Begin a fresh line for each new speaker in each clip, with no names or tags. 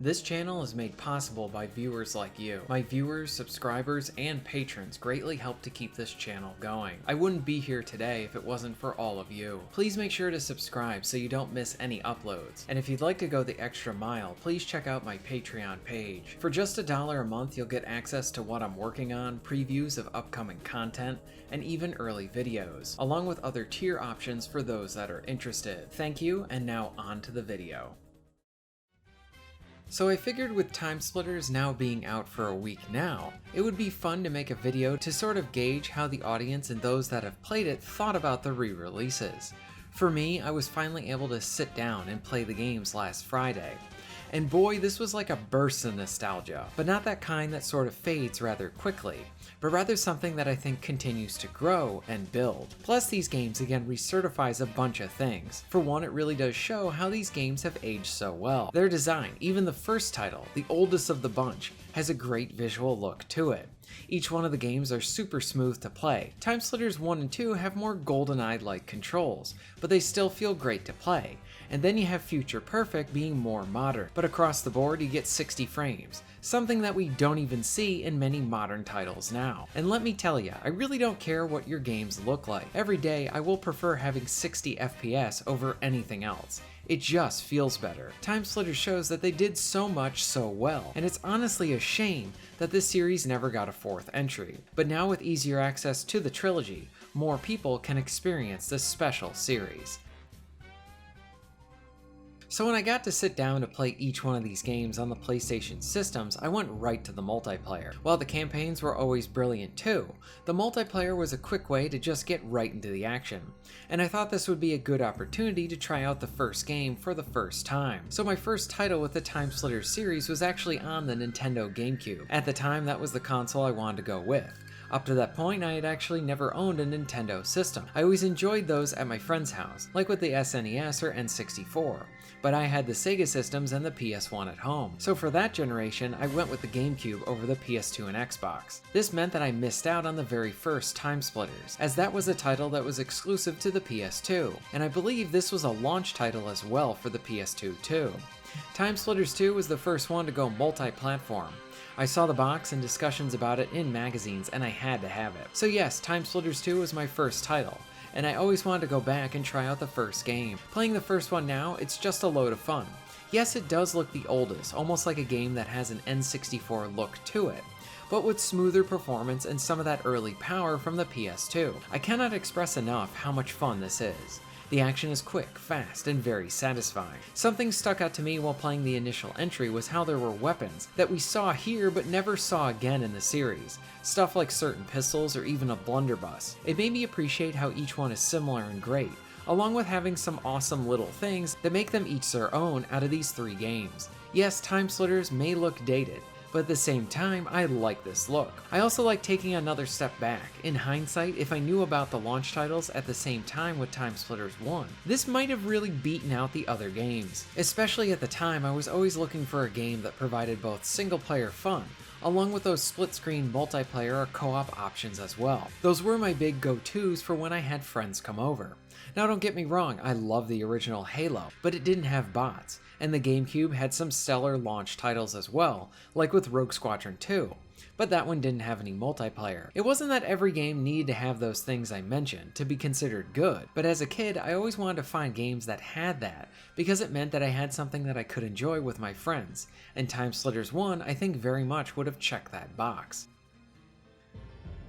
This channel is made possible by viewers like you. My viewers, subscribers, and patrons greatly help to keep this channel going. I wouldn't be here today if it wasn't for all of you. Please make sure to subscribe so you don't miss any uploads. And if you'd like to go the extra mile, please check out my Patreon page. For just $1 a month, you'll get access to what I'm working on, previews of upcoming content, and even early videos, along with other tier options for those that are interested. Thank you, and now on to the video. So I figured with Timesplitters now being out for a week now, it would be fun to make a video to sort of gauge how the audience and those that have played it thought about the re-releases. For me, I was finally able to sit down and play the games last Friday. And boy, this was like a burst of nostalgia, but not that kind that sort of fades rather quickly, but rather something that I think continues to grow and build. Plus, these games again recertifies a bunch of things. For one, it really does show how these games have aged so well. Their design, even the first title, the oldest of the bunch, has a great visual look to it. Each one of the games are super smooth to play. Timesplitters 1 and 2 have more GoldenEye-like controls, but they still feel great to play. And then you have Future Perfect being more modern, but across the board you get 60 frames, something that we don't even see in many modern titles now. And let me tell you, I really don't care what your games look like. Every day I will prefer having 60 FPS over anything else. It just feels better. Timesplitters shows that they did so much so well, and it's honestly a shame that this series never got a fourth entry. But now with easier access to the trilogy, more people can experience this special series. So when I got to sit down to play each one of these games on the PlayStation systems, I went right to the multiplayer. While the campaigns were always brilliant too, the multiplayer was a quick way to just get right into the action. And I thought this would be a good opportunity to try out the first game for the first time. So my first title with the Timesplitters series was actually on the Nintendo GameCube. At the time, that was the console I wanted to go with. Up to that point, I had actually never owned a Nintendo system. I always enjoyed those at my friend's house, like with the SNES or N64, but I had the Sega systems and the PS1 at home. So for that generation, I went with the GameCube over the PS2 and Xbox. This meant that I missed out on the very first Timesplitters, as that was a title that was exclusive to the PS2, and I believe this was a launch title as well for the PS2 too. Timesplitters 2 was the first one to go multi-platform. I saw the box and discussions about it in magazines and I had to have it. So yes, Timesplitters 2 was my first title, and I always wanted to go back and try out the first game. Playing the first one now, it's just a load of fun. Yes, it does look the oldest, almost like a game that has an N64 look to it, but with smoother performance and some of that early power from the PS2. I cannot express enough how much fun this is. The action is quick, fast, and very satisfying. Something stuck out to me while playing the initial entry was how there were weapons that we saw here but never saw again in the series. Stuff like certain pistols or even a blunderbuss. It made me appreciate how each one is similar and great, along with having some awesome little things that make them each their own out of these three games. Yes, Timesplitters may look dated, but at the same time, I like this look. I also like taking another step back. In hindsight, if I knew about the launch titles at the same time with Timesplitters 1, this might have really beaten out the other games. Especially at the time, I was always looking for a game that provided both single-player fun, along with those split-screen multiplayer or co-op options as well. Those were my big go-tos for when I had friends come over. Now don't get me wrong, I love the original Halo, but it didn't have bots, and the GameCube had some stellar launch titles as well, like with Rogue Squadron 2, but that one didn't have any multiplayer. It wasn't that every game needed to have those things I mentioned to be considered good, but as a kid I always wanted to find games that had that, because it meant that I had something that I could enjoy with my friends, and Timesplitters 1 I think very much would have checked that box.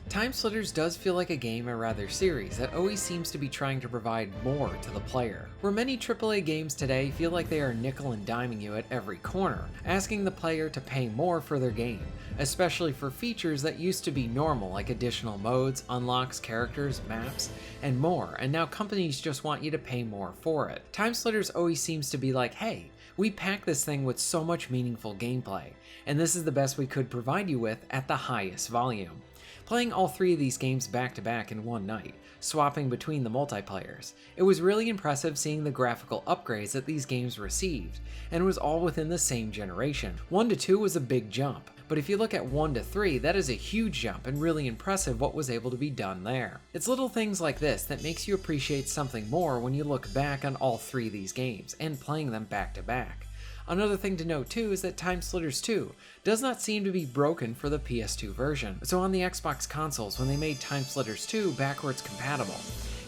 Timesplitters does feel like a game or rather series that always seems to be trying to provide more to the player. Where many AAA games today feel like they are nickel and diming you at every corner, asking the player to pay more for their game, especially for features that used to be normal like additional modes, unlocks, characters, maps, and more, and now companies just want you to pay more for it. Timesplitters always seems to be like, hey, we packed this thing with so much meaningful gameplay, and this is the best we could provide you with at the highest volume. Playing all three of these games back to back in one night, swapping between the multiplayers, it was really impressive seeing the graphical upgrades that these games received, and it was all within the same generation. 1 to 2 was a big jump, but if you look at 1 to 3, that is a huge jump and really impressive what was able to be done there. It's little things like this that makes you appreciate something more when you look back on all three of these games and playing them back to back. Another thing to note too is that Timesplitters 2 does not seem to be broken for the PS2 version. So on the Xbox consoles, when they made Timesplitters 2 backwards compatible,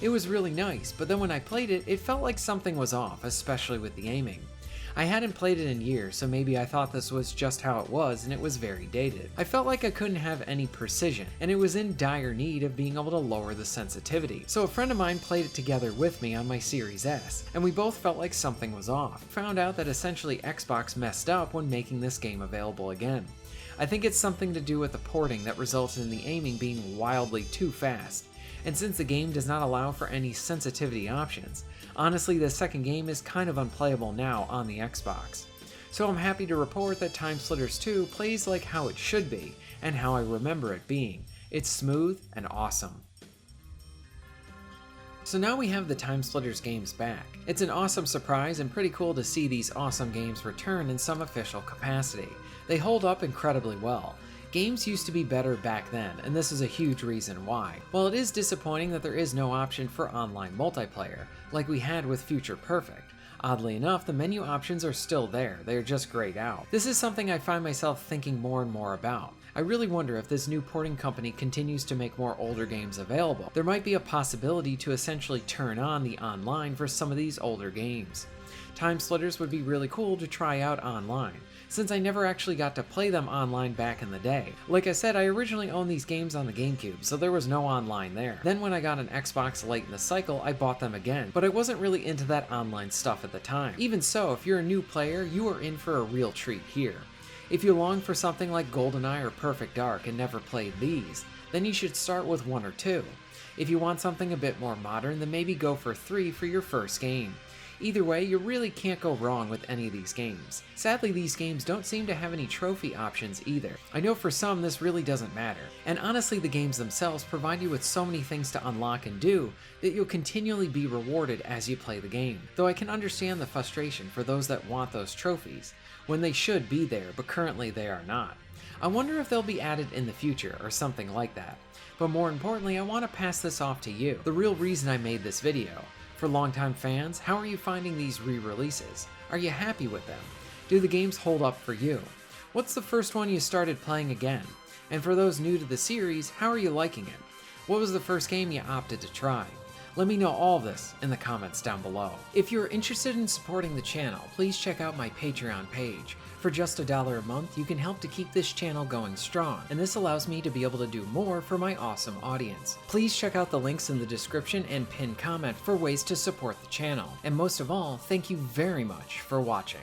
it was really nice, but then when I played it, it felt like something was off, especially with the aiming. I hadn't played it in years, so maybe I thought this was just how it was and it was very dated. I felt like I couldn't have any precision, and it was in dire need of being able to lower the sensitivity. So a friend of mine played it together with me on my Series S, and we both felt like something was off. Found out that essentially Xbox messed up when making this game available again. I think it's something to do with the porting that resulted in the aiming being wildly too fast. And since the game does not allow for any sensitivity options, honestly the second game is kind of unplayable now on the Xbox. So I'm happy to report that Timesplitters 2 plays like how it should be, and how I remember it being. It's smooth and awesome. So now we have the Timesplitters games back. It's an awesome surprise and pretty cool to see these awesome games return in some official capacity. They hold up incredibly well. Games used to be better back then, and this is a huge reason why. While it is disappointing that there is no option for online multiplayer, like we had with Future Perfect, oddly enough, the menu options are still there, they are just grayed out. This is something I find myself thinking more and more about. I really wonder if this new porting company continues to make more older games available. There might be a possibility to essentially turn on the online for some of these older games. Timesplitters would be really cool to try out online, since I never actually got to play them online back in the day. Like I said, I originally owned these games on the GameCube, so there was no online there. Then when I got an Xbox late in the cycle, I bought them again, but I wasn't really into that online stuff at the time. Even so, if you're a new player, you are in for a real treat here. If you long for something like GoldenEye or Perfect Dark and never played these, then you should start with 1 or 2. If you want something a bit more modern, then maybe go for 3 for your first game. Either way, you really can't go wrong with any of these games. Sadly, these games don't seem to have any trophy options either. I know for some this really doesn't matter, and honestly the games themselves provide you with so many things to unlock and do that you'll continually be rewarded as you play the game. Though I can understand the frustration for those that want those trophies, when they should be there but currently they are not. I wonder if they'll be added in the future or something like that. But more importantly, I want to pass this off to you, the real reason I made this video. For longtime fans, how are you finding these re-releases? Are you happy with them? Do the games hold up for you? What's the first one you started playing again? And for those new to the series, how are you liking it? What was the first game you opted to try? Let me know all this in the comments down below. If you're interested in supporting the channel, please check out my Patreon page. For just $1 a month, you can help to keep this channel going strong, and this allows me to be able to do more for my awesome audience. Please check out the links in the description and pinned comment for ways to support the channel. And most of all, thank you very much for watching.